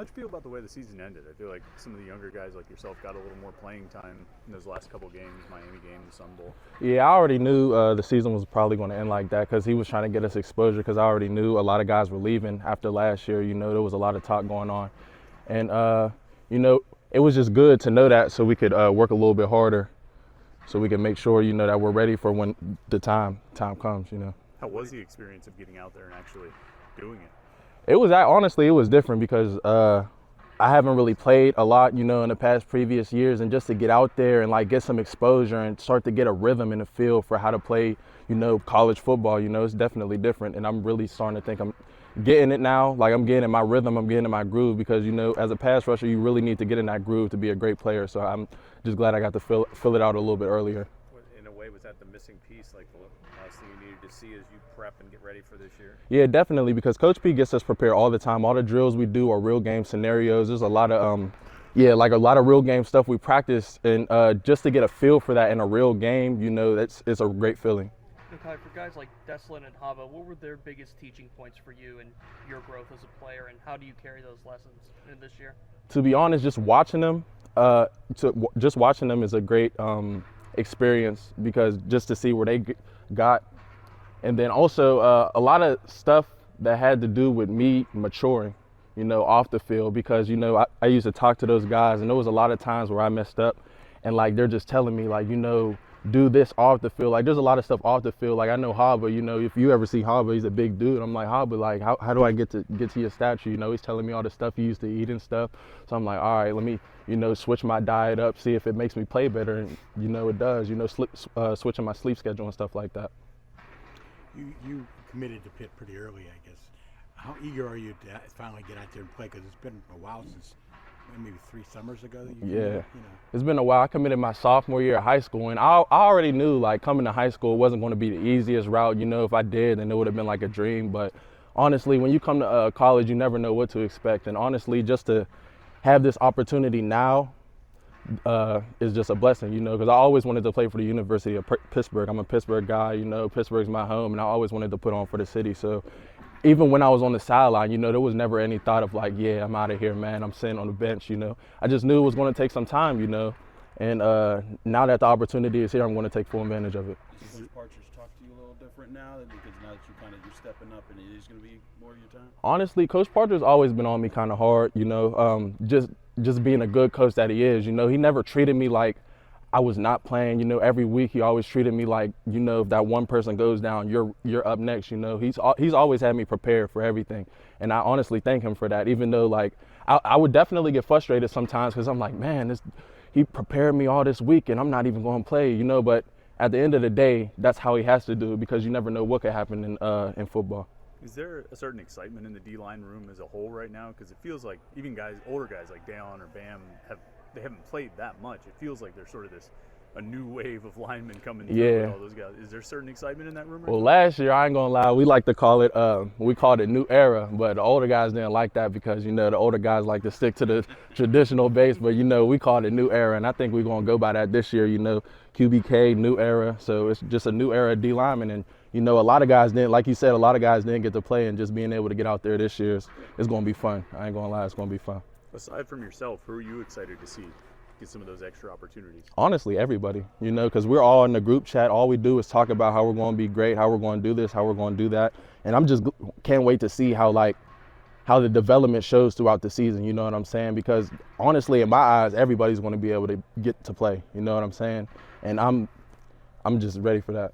How'd you feel about the way the season ended? I feel like some of the younger guys like yourself got a little more playing time in those last couple games, Miami game, the Sun Bowl. Yeah, I already knew the season was probably going to end like that because he was trying to get us exposure because I already knew a lot of guys were leaving after last year. You know, there was a lot of talk going on. And, you know, it was just good to know that so we could work a little bit harder so we can make sure, you know, that we're ready for when the time comes, you know. How was the experience of getting out there and actually doing it? Honestly, it was different because I haven't really played a lot, you know, in the past previous years, and just to get out there and like get some exposure and start to get a rhythm in the field for how to play, you know, college football, you know, it's definitely different. And I'm really starting to think I'm getting it now. Like I'm getting in my rhythm, I'm getting in my groove because, you know, as a pass rusher, you really need to get in that groove to be a great player. So I'm just glad I got to fill it out a little bit earlier. In a way, was that the missing piece, like the last thing you needed to see as you prep and get ready for this year? Yeah, definitely, because Coach P gets us prepared all the time. All the drills we do are real game scenarios. There's a lot of, a lot of real game stuff we practice, and just to get a feel for that in a real game, you know, it's a great feeling. Okay, for guys like Deslin and Hava, what were their biggest teaching points for you and your growth as a player, and how do you carry those lessons in this year? To be honest, just watching them is a great experience because just to see where they got. And then also a lot of stuff that had to do with me maturing, you know, off the field because, you know, I used to talk to those guys and there was a lot of times where I messed up and like they're just telling me like, you know, do this off the field. Like there's a lot of stuff off the field. Like I know Haba, you know, if you ever see Haba, he's a big dude. I'm like, Haba, like how do I get to your stature? You know, he's telling me all the stuff he used to eat and stuff. So I'm like, all right, let me, you know, switch my diet up, see if it makes me play better. And, you know, it does, you know, switching my sleep schedule and stuff like that. You committed to Pitt pretty early, I guess. How eager are you to finally get out there and play? Because it's been a while since maybe 3 summers ago that you committed, you know. It's been a while. I committed my sophomore year of high school, and I already knew like coming to high school wasn't going to be the easiest route. You know, if I did, then it would have been like a dream. But honestly, when you come to college, you never know what to expect. And honestly, just to have this opportunity now is just a blessing, you know, because I always wanted to play for the University of Pittsburgh. I'm a Pittsburgh guy, you know, Pittsburgh's my home, and I always wanted to put on for the city. So even when I was on the sideline, you know, there was never any thought of like, yeah, I'm out of here, man. I'm sitting on the bench, you know. I just knew it was going to take some time, you know, and now that the opportunity is here, I'm going to take full advantage of it. Does Coach Partridge talk to you a little different now because now that you're stepping up and it is going to be more of your time? Honestly, Coach Partridge's always been on me kind of hard, you know, just being a good coach that he is. You know, he never treated me like I was not playing. You know, every week he always treated me like, you know, if that one person goes down, you're up next. You know, he's always had me prepared for everything, and I honestly thank him for that. Even though like I would definitely get frustrated sometimes because I'm like, man, he prepared me all this week and I'm not even going to play. You know, but at the end of the day, that's how he has to do it because you never know what could happen in football. Is there a certain excitement in the D-line room as a whole right now? Because it feels like even older guys like Dallin or Bam, haven't played that much. It feels like there's sort of a new wave of linemen coming through with all those guys. Is there certain excitement in that room right now? Well, last year, I ain't gonna lie, we like to call it, we called it new era, but the older guys didn't like that because, you know, the older guys like to stick to the traditional base, but, you know, we called it new era, and I think we're gonna go by that this year, you know, QBK, new era, so it's just a new era of D linemen, and, you know, a lot of guys didn't, like you said, a lot of guys didn't get to play, and just being able to get out there this year is gonna be fun. I ain't gonna lie, it's gonna be fun. Aside from yourself, who are you excited to see get some of those extra opportunities? Honestly, everybody, you know, because we're all in the group chat. All we do is talk about how we're going to be great, how we're going to do this, how we're going to do that. And I'm just can't wait to see how the development shows throughout the season, you know what I'm saying? Because honestly, in my eyes, everybody's going to be able to get to play, you know what I'm saying? And I'm just ready for that.